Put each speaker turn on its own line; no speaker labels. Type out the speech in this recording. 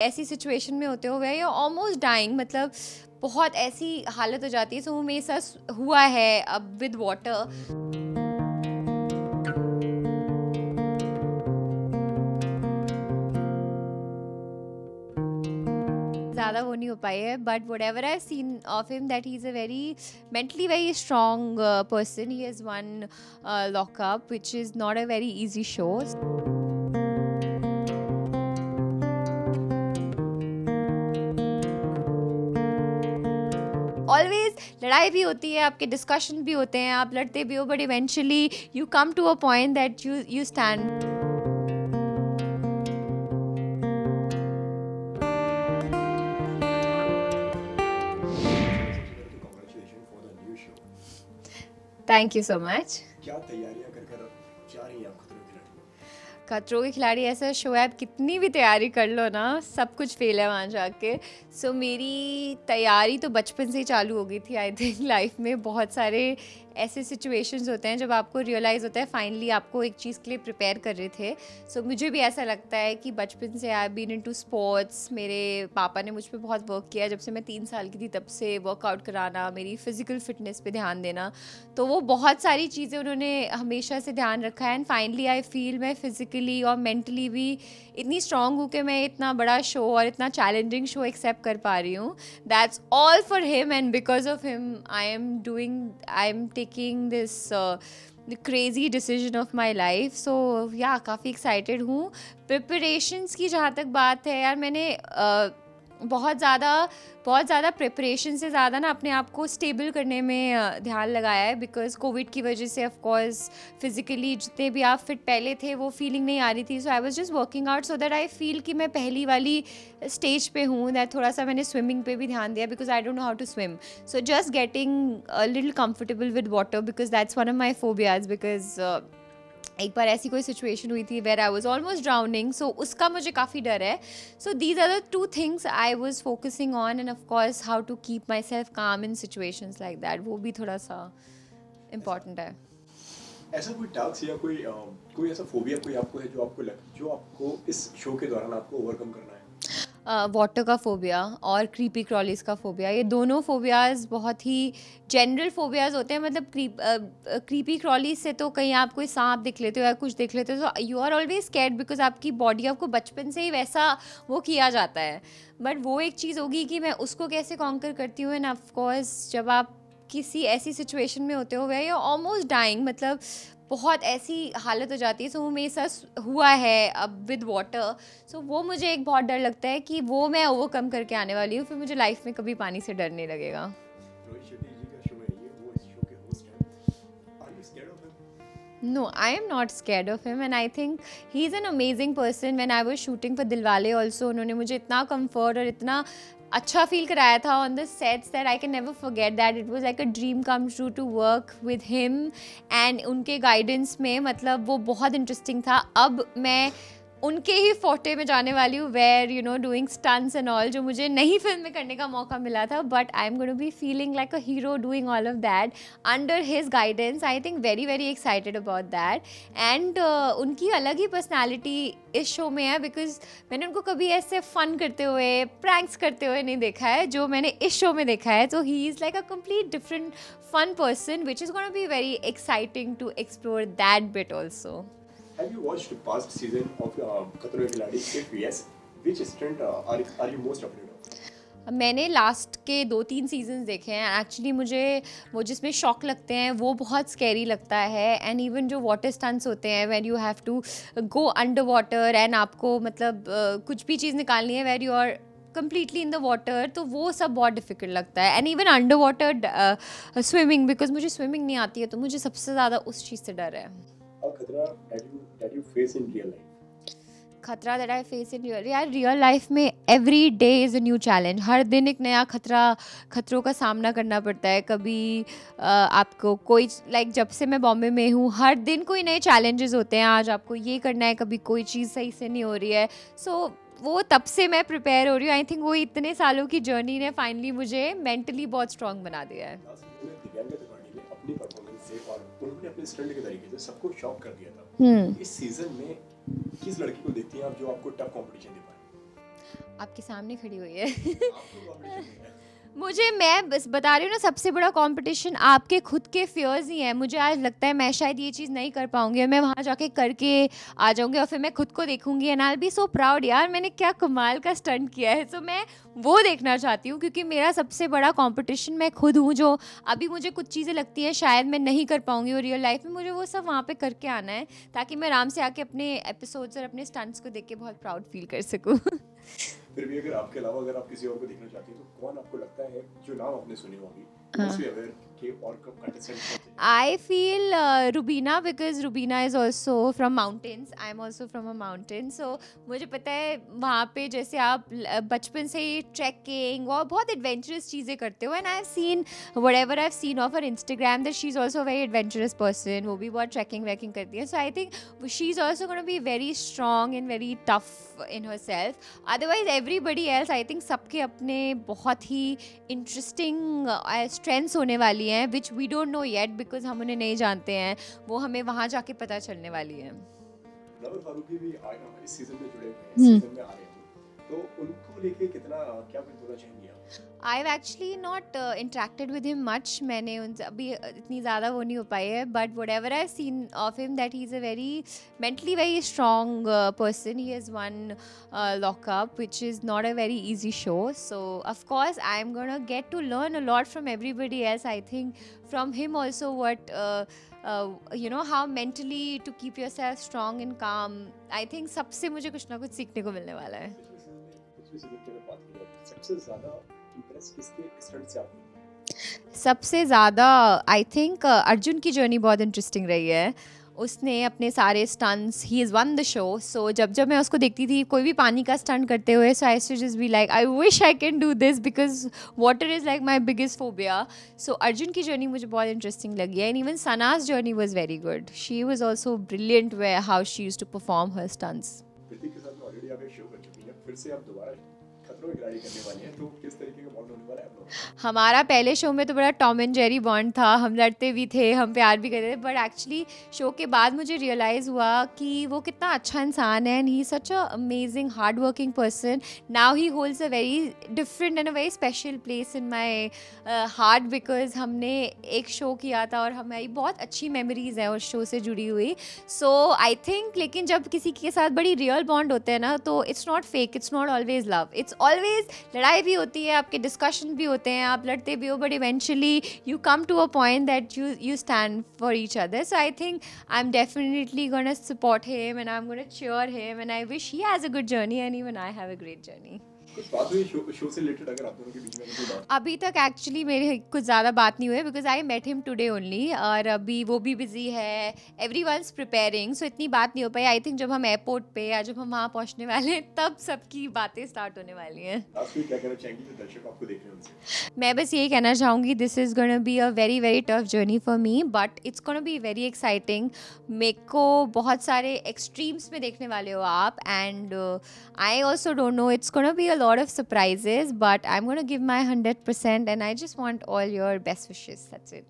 ऐसी सिचुएशन में होते हो गए ऑलमोस्ट डाइंग, मतलब बहुत ऐसी हालत हो जाती है। सो मेरे साथ हुआ है अब विद वाटर। ज़्यादा वो नहीं हो पाई है, but what ever I seen of him that he is a very mentally very strong person. He has one lockup which is not a very easy show. Always लड़ाई भी होती है, आपके डिस्कशन भी होते हैं, आप लड़ते भी हो, but eventually you come to a point that you stand.
सबसे पहले तो congratulation for the new show.
Thank you so much.
क्या तैयारियां कर कर जा रही हैं आप खतरों के खिलाड़ी में?
खतरों के खिलाड़ी ऐसा शो है, आप कितनी भी तैयारी कर लो ना, सब कुछ फेल है वहाँ जाके। सो मेरी तैयारी तो बचपन से ही चालू हो गई थी। आई थिंक लाइफ में बहुत सारे ऐसे सिचुएशंस होते हैं जब आपको रियलाइज़ होता है फाइनली आपको एक चीज़ के लिए प्रिपेयर कर रहे थे। सो मुझे भी ऐसा लगता है कि बचपन से आई बीन इनटू स्पोर्ट्स। मेरे पापा ने मुझ पर बहुत वर्क किया, जब से मैं 3 साल की थी तब से वर्कआउट कराना, मेरी फ़िज़िकल फिटनेस पे ध्यान देना, तो वो बहुत सारी चीज़ें उन्होंने हमेशा से ध्यान रखा है। एंड फाइनली आई फील मैं फिज़िकली और मेंटली भी इतनी स्ट्रॉन्ग हूँ कि मैं इतना बड़ा शो और इतना चैलेंजिंग शो एक्सेप्ट कर पा रही हूँ। That's all for him, and because of him I am taking this crazy decision of my life. So yeah काफ़ी एक्साइटेड हूँ। प्रिपरेशंस की जहाँ तक बात है यार, मैंने बहुत ज़्यादा प्रिपरेशन से ज़्यादा ना अपने आप को स्टेबल करने में ध्यान लगाया है। बिकॉज कोविड की वजह से ऑफ कोर्स फिज़िकली जितने भी आप फिट पहले थे वो फीलिंग नहीं आ रही थी। So I was just working out so that I feel कि मैं पहली वाली स्टेज पे हूँ। दैट थोड़ा सा मैंने स्विमिंग पे भी ध्यान दिया because I don't know how to swim. So just getting a little comfortable with water because that's one of my phobias. Because एक बार ऐसी कोई सिचुएशन हुई थी where I was almost drowning, so उसका मुझे काफ़ी डर है। So these are the 2 things I was focusing on, and of course how to keep myself calm in situations like that, वो भी थोड़ा सा इम्पॉर्टेंट है।
ऐसा कोई टास्क या कोई ऐसा फोबिया कोई आपको है जो आपको इस शो के दौरान आपको ओवरकम करना है?
वाटर का फोबिया और क्रीपी क्रॉलीज का फोबिया, ये दोनों फोबियाज़ बहुत ही जनरल फोबियाज़ होते हैं। मतलब क्रीपी क्रॉलीज से तो कहीं आप कोई सांप देख लेते हो या कुछ देख लेते हो तो you are always scared because आपकी बॉडी आपको बचपन से ही वैसा वो किया जाता है। बट वो एक चीज़ होगी कि मैं उसको कैसे कॉन्कर करती हूँ। एंड ऑफकोर्स जब आप किसी ऐसी सिचुएशन में होते हो गए या ऑलमोस्ट डाइंग, मतलब बहुत ऐसी हालत हो जाती है। सो वो मेरे साथ हुआ है अब विद वाटर। सो वो मुझे एक बहुत डर लगता है कि वो मैं ओवरकम करके आने वाली हूँ, फिर मुझे लाइफ में कभी पानी से डर नहीं लगेगा।
रोहित शेट्टी जी का शो है ये, वो इस शो के होस्ट हैं। Are you scared of him?
No, I am not scared of him, and I think he's an amazing person. When I was shooting for Dilwale also, उन्होंने मुझे इतना comfort और इतना अच्छा फील कराया था on the sets that I can never forget that. It was like a dream come true to work with him, and उनके guidance में मतलब वो बहुत interesting था। अब मैं उनके ही फोटे में जाने वाली हूँ where you know doing stunts and all, जो मुझे नहीं फिल्म में करने का मौका मिला था। But I am going to be feeling like a hero doing all of that under his guidance. I think very very excited about that. And उनकी अलग ही पर्सनैलिटी इस शो में है बिकॉज मैंने उनको कभी ऐसे फन करते हुए प्रैंक्स करते हुए नहीं देखा है जो मैंने इस शो में देखा है। तो he is like a complete different fun person which is going to be very exciting to explore that bit also.
Have you watched past season of खतरों के खिलाड़ी? If yes, which stunt are you most afraid of?
मैंने last के 2-3 seasons देखे हैं actually. मुझे वो जिसमें शॉक लगते हैं वो बहुत स्कैरी लगता है। एंड इवन जो वाटर स्टंट्स होते हैं where you have to go under water and आपको मतलब कुछ भी चीज़ निकालनी है where you are completely in the water, तो वो सब बहुत डिफिकल्ट लगता है। And even under water swimming, because मुझे स्विमिंग नहीं आती है तो मुझे सबसे ज़्यादा उस चीज़ से डर है।
और खतरा that you face in real life?
खतरा that I face in real life में every day is a new challenge. हर दिन एक नया खतरों का सामना करना पड़ता है। कभी आपको कोई लाइक जब से मैं बॉम्बे में हूँ हर दिन कोई नए चैलेंजेस होते हैं। आज आपको ये करना है, कभी कोई चीज़ सही से नहीं हो रही है। सो वो तब से मैं प्रिपेयर हो रही हूँ। आई थिंक वो इतने सालों की जर्नी ने फाइनली मुझे मेंटली बहुत स्ट्रॉन्ग बना दिया है।
लास्ट सीजन में दिव्यांगा त्रिपाठी ने अपनी परफॉर्मेंस से और उन्होंने अपने स्टंट के तरीके से सबको शॉक कर दिया था। इस सीजन में किस लड़की को देखती हैं आप जो आपको टफ कंपटीशन दे पाए?
आपके सामने खड़ी हुई है।
आपको competition नहीं है।
मैं बस बता रही हूँ ना, सबसे बड़ा कंपटीशन आपके खुद के फियर्स ही है। मुझे आज लगता है मैं शायद ये चीज़ नहीं कर पाऊंगी और मैं वहाँ जाके करके आ जाऊंगी और फिर मैं खुद को देखूंगी and I will be so proud, यार मैंने क्या कमाल का स्टंट किया है। सो मैं वो देखना चाहती हूँ क्योंकि मेरा सबसे बड़ा कंपटीशन मैं खुद हूँ। जो अभी मुझे कुछ चीज़ें लगती हैं शायद मैं नहीं कर पाऊंगी और रियल लाइफ में मुझे वो सब वहाँ पे करके आना है, ताकि मैं आराम से आके अपने एपिसोड्स और अपने स्टंट्स को देख के बहुत प्राउड फील कर सकूँ।
फिर भी अगर आपके अलावा अगर आप किसी और को देखना चाहती हैं तो कौन आपको लगता है जो नाम आपने सुनी होगी मस्ट बी अवेयर कि और कब contestant?
I feel Rubina, because Rubina is also from mountains. I am also from a mountain. So मुझे पता है वहाँ पे जैसे आप बचपन से ही ट्रैकिंग और बहुत एडवेंचरस चीज़ें करते हो, and I have seen whatever I've seen of her Instagram that she's also a very adventurous person. वो भी बहुत ट्रैकिंग वैकिंग करती है. So I think she's also going to be very strong and very tough in herself. Otherwise everybody else I think सबके अपने बहुत ही interesting strengths होने वाली हैं which we don't know yet because हम उन्हें नहीं जानते हैं. वो हमें वहाँ जाके पता चलने वाली है.
नवल फारूकी भी इस सीजन में जुड़े हुए हैं, सीजन में आ रहे हैं, तो उनको लेके कितना क्या कुछ बोलना चाहेंगे आप?
I've actually not interacted with him much. मैंने उनसे अभी इतनी ज़्यादा वो नहीं हो पाई है, but whatever I've seen of him, that he's a very mentally very strong person. He has won lockup, which is not a very easy show. So of course I'm gonna get to learn a lot from everybody else. I think from him also what you know, how mentally to keep yourself strong and calm. I think सबसे मुझे कुछ ना कुछ सीखने को मिलने वाला है.
पिछले सीजन की अगर बात करें सबसे ज़्यादा इंप्रेस किसके स्टंट से आपने?
सबसे ज़्यादा आई थिंक अर्जुन की जर्नी बहुत इंटरेस्टिंग रही है. उसने अपने सारे stunts, he is won the show. So जब मैं उसको देखती थी कोई भी पानी का स्टंट करते हुए, so I just be like I wish I can do this because water is like my biggest phobia. So Arjun की जर्नी मुझे बहुत इंटरेस्टिंग लगी है. And even Sana's journey was very good. She was also brilliant way how she use to perform her stunts.
Prateek के साथ already आप एक show कर चुकी हैं, फिर से आप दोबारा खतरों की खिलाड़ी करने वाली हैं, तो किस तरीके का बॉन्ड होने वाला है आप लोगों का?
हमारा पहले शो में तो बड़ा टॉम एंड जेरी बॉन्ड था. हम लड़ते भी थे, हम प्यार भी करते थे, बट एक्चुअली शो के बाद मुझे रियलाइज़ हुआ कि वो कितना अच्छा इंसान है. And he is such a amazing hard working person. Now he holds a very different and a very special place in my heart because हमने एक शो किया था और हमारी बहुत अच्छी मेमोरीज़ हैं उस शो से जुड़ी हुई. सो आई थिंक लेकिन जब किसी के साथ बड़ी रियल बॉन्ड होते हैं ना, तो it's not fake, it's not always love, it's always लड़ाई भी होती है, आपके डिस्कशन भी होते हैं, आप लड़ते भी हो, but eventually you come to a point that you stand for each other. So I think I am definitely gonna support him and I am gonna cheer him and I wish he has a good journey and even I have a great journey.
कुछ बात हुई show से related अगर आप दोनों के बीच में कोई बात?
अभी तक एक्चुअली मेरे कुछ ज़्यादा बात नहीं हुई because I met him today only. और अभी वो भी बिजी है, एवरी वंस प्रिपेयरिंग, सो इतनी बात नहीं हो पाई. आई थिंक जब हम एयरपोर्ट पे या जब हम वहाँ पहुँचने वाले हैं तब सबकी बातें स्टार्ट होने वाली हैं.
आप क्या कहना चाहेंगी जो दर्शक आपको देख रहे हैं उनसे?
मैं बस यही कहना चाहूँगी, this is gonna be a very very tough journey for me, but it's gonna be very exciting. मेरे को बहुत सारे एक्सट्रीम्स में देखने वाले हो आप, and I also don't know, it's gonna be a lot of surprises, but I'm going to give my 100% and I just want all your best wishes. That's it.